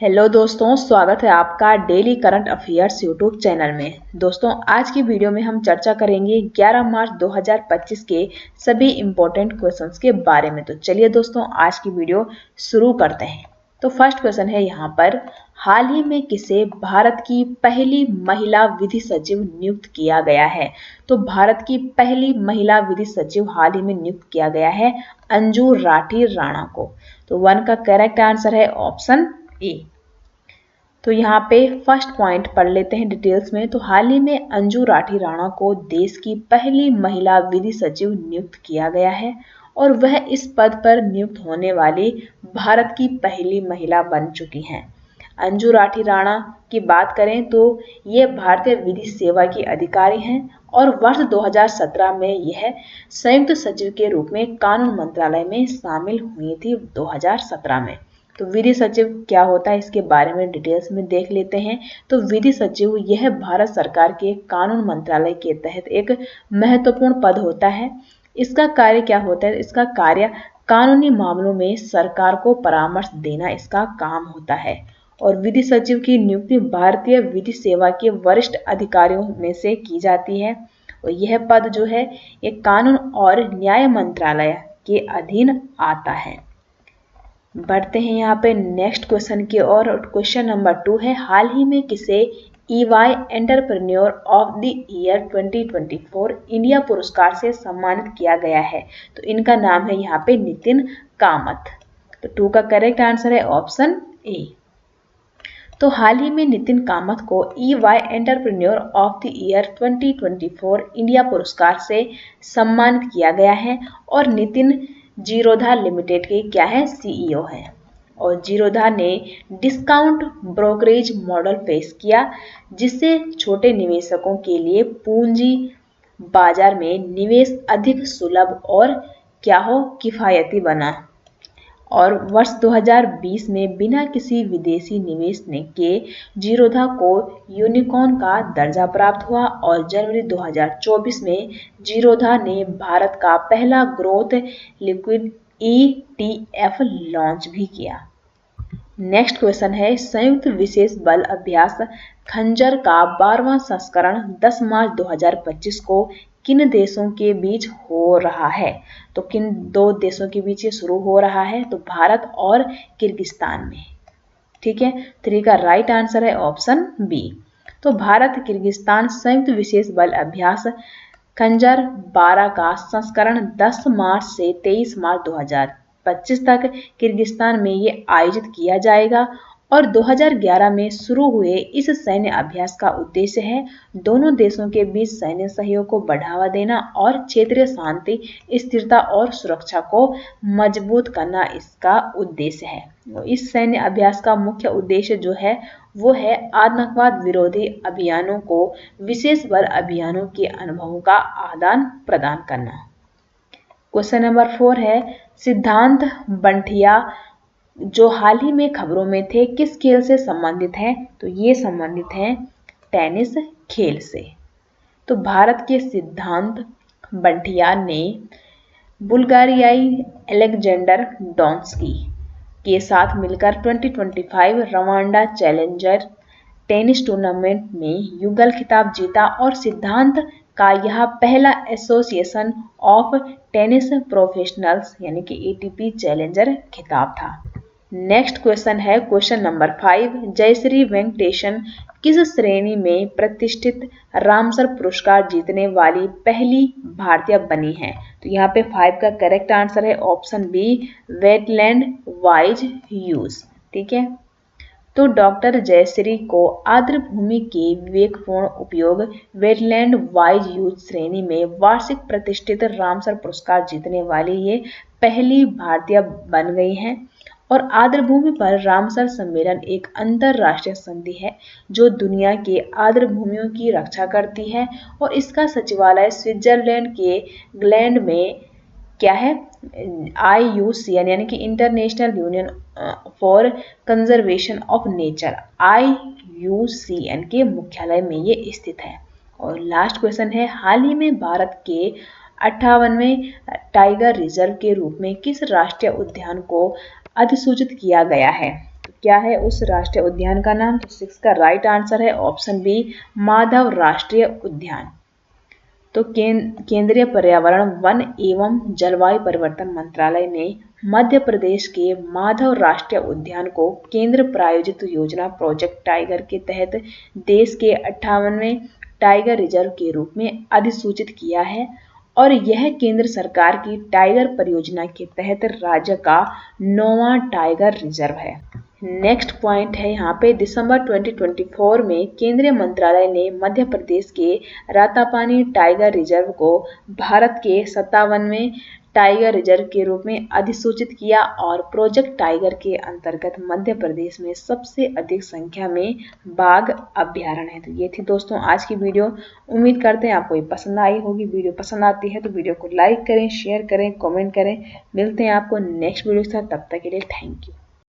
Hello दोस्तों, स्वागत है आपका daily current affairs YouTube channel में। दोस्तों, आज की वीडियो में हम चर्चा करेंगे 11 मार्च 2025 के सभी इंपॉर्टेंट क्वेश्चंस के बारे में। तो चलिए दोस्तों, आज की वीडियो शुरू करते हैं। तो फर्स्ट क्वेश्चन है यहाँ पर, हाल ही में किसे भारत की पहली महिला विधि सचिव नियुक्त किया गया है? तो भारत की पहली महिला विधि सचिव हाल ही में नियुक्त किया गया है अंजू राठी राणा को। तो 1 का करेक्ट आंसर है ऑप्शन ए। तो यहाँ पे फर्स्ट पॉइंट पढ़ लेते हैं डिटेल्स में। तो हाल ही में अंजू राठी राणा को देश की पहली महिला विधि सचिव नियुक्त किया गया है और वह इस पद पर नियुक्त होने वाली भारत की पहली महिला बन चुकी हैं। अंजू राठी राणा की बात करें तो ये भारतीय विधि सेवा की अधिकारी हैं और वर्ष 2017 में यह संयुक्त सचिव के रूप में कानून मंत्रालय में शामिल हुई थी 2017 में। तो विधि सचिव क्या होता है इसके बारे में डिटेल्स में देख लेते हैं। तो विधि सचिव यह भारत सरकार के कानून मंत्रालय के तहत एक महत्वपूर्ण पद होता है। इसका कार्य क्या होता है? इसका कार्य कानूनी मामलों में सरकार को परामर्श देना इसका काम होता है। और विधि सचिव की नियुक्ति भारतीय विधि सेवा के वरिष्ठ अधिकारियों में से की जाती है और यह पद जो है ये कानून और न्याय मंत्रालय के अधीन आता है। बढ़ते हैं यहाँ पे नेक्स्ट क्वेश्चन की ओर। क्वेश्चन नंबर 2 है, हाल ही में किसे EY entrepreneur of the year 2024 India पुरस्कार से सम्मानित किया गया है? तो इनका नाम है यहाँ पे नितिन कामत। तो 2 का करेक्ट आंसर है ऑप्शन ए। तो हाल ही में नितिन कामत को EY entrepreneur of the year 2024 India पुरस्कार से सम्मानित किया गया है और नितिन जीरोधा लिमिटेड के क्या है CEO है। और जीरोधा ने डिस्काउंट ब्रोकरेज मॉडल पेश किया जिससे छोटे निवेशकों के लिए पूंजी बाजार में निवेश अधिक सुलभ और क्या हो किफायती बना। और वर्ष 2020 में बिना किसी विदेशी निवेश के जीरोधा को यूनिकॉर्न का दर्जा प्राप्त हुआ और जनवरी 2024 में जीरोधा ने भारत का पहला ग्रोथ लिक्विड ETF लॉन्च भी किया। नेक्स्ट क्वेश्चन है, संयुक्त विशेष बल अभ्यास खंजर का 12वां संस्करण 10 मार्च 2025 को किन देशों के बीच हो रहा है? तो किन 2 देशों के बीच ये शुरू हो रहा है? तो भारत और किर्गिस्तान में। ठीक है, 3 का राइट आंसर है ऑप्शन बी। तो भारत किर्गिस्तान संयुक्त विशेष बल अभ्यास खंजर 12 का संस्करण 10 मार्च से 23 मार्च 2025 तक किर्गिस्तान में ये आयोजित किया जाएगा और 2011 में शुरू हुए इस सैन्य अभ्यास का उद्देश्य है दोनों देशों के बीच सैन्य सहयोग को बढ़ावा देना और क्षेत्रीय शांति, स्थिरता और सुरक्षा को मजबूत करना इसका उद्देश्य है। इस सैन्य अभ्यास का मुख्य उद्देश्य जो है वो है आतंकवाद विरोधी अभियानों को विशेष बल अभियानों के अनुभवों का आदान प्रदान करना। क्वेश्चन नंबर 4 है, सिद्धांत बंठिया जो हाल ही में खबरों में थे किस खेल से संबंधित हैं? तो ये संबंधित हैं टेनिस खेल से। तो भारत के सिद्धांत बंठिया ने बुल्गारियाई एलेक्जेंडर डोंस्की के साथ मिलकर 2025 रवांडा चैलेंजर टेनिस टूर्नामेंट में युगल खिताब जीता और सिद्धांत का यह पहला एसोसिएशन ऑफ टेनिस प्रोफेशनल्स यानी कि ATP चैलेंजर खिताब था। नेक्स्ट क्वेश्चन है क्वेश्चन नंबर 5, जयश्री वेंकटेशन किस श्रेणी में प्रतिष्ठित रामसर पुरस्कार जीतने वाली पहली भारतीय बनी है? तो यहाँ पे 5 का करेक्ट आंसर है option B, wetland wise use. ठीक है, तो डॉक्टर जयश्री को आर्द्र भूमि के विवेकपूर्ण उपयोग वेटलैंड वाइज यूज श्रेणी में वार्षिक प्रतिष्ठित रामसर पुरस्कार जीतने वाली ये पहली भारतीय बन गई हैं। और आर्द्र भूमि पर रामसर सम्मेलन एक अंतरराष्ट्रीय संधि है जो दुनिया के आर्द्र भूमियों की रक्षा करती है और इसका सचिवालय स्विट्जरलैंड के ग्लैंड में क्या है IUCN यानी कि international union for conservation of nature IUCN के मुख्यालय में ये स्थित है। और लास्ट क्वेश्चन है, हाल ही में भारत के 58वें टाइगर रिजर्व के रूप में किस राष्ट्रीय उद्यान को अधिसूचित किया गया है? तो क्या है उस राष्ट्रीय उद्यान का नाम? तो 6 का राइट आंसर है ऑप्शन बी, माधव राष्ट्रीय उद्यान। तो केंद्रीय पर्यावरण, वन एवं जलवायु परिवर्तन मंत्रालय ने मध्य प्रदेश के माधव राष्ट्रीय उद्यान को केंद्र प्रायोजित योजना प्रोजेक्ट टाइगर के तहत देश के 58वें टाइगर रिजर्व के रूप में अधिसूचित किया है और यह केंद्र सरकार की टाइगर परियोजना के तहत राज्य का 9वां टाइगर रिजर्व है। नेक्स्ट पॉइंट है यहाँ पे, दिसंबर 2024 में केंद्रीय मंत्रालय ने मध्य प्रदेश के रातापानी टाइगर रिजर्व को भारत के 57वें टाइगर रिजर्व के रूप में अधिसूचित किया और प्रोजेक्ट टाइगर के अंतर्गत मध्य प्रदेश में सबसे अधिक संख्या में बाघ अभ्यारण्य है। तो ये थी दोस्तों आज की वीडियो। उम्मीद करते हैं आपको ये पसंद आई होगी। वीडियो पसंद आती है तो वीडियो को लाइक करें, शेयर करें, कमेंट करें। मिलते हैं आपको नेक्स्ट वीडियो के साथ, तब तक के लिए थैंक यू।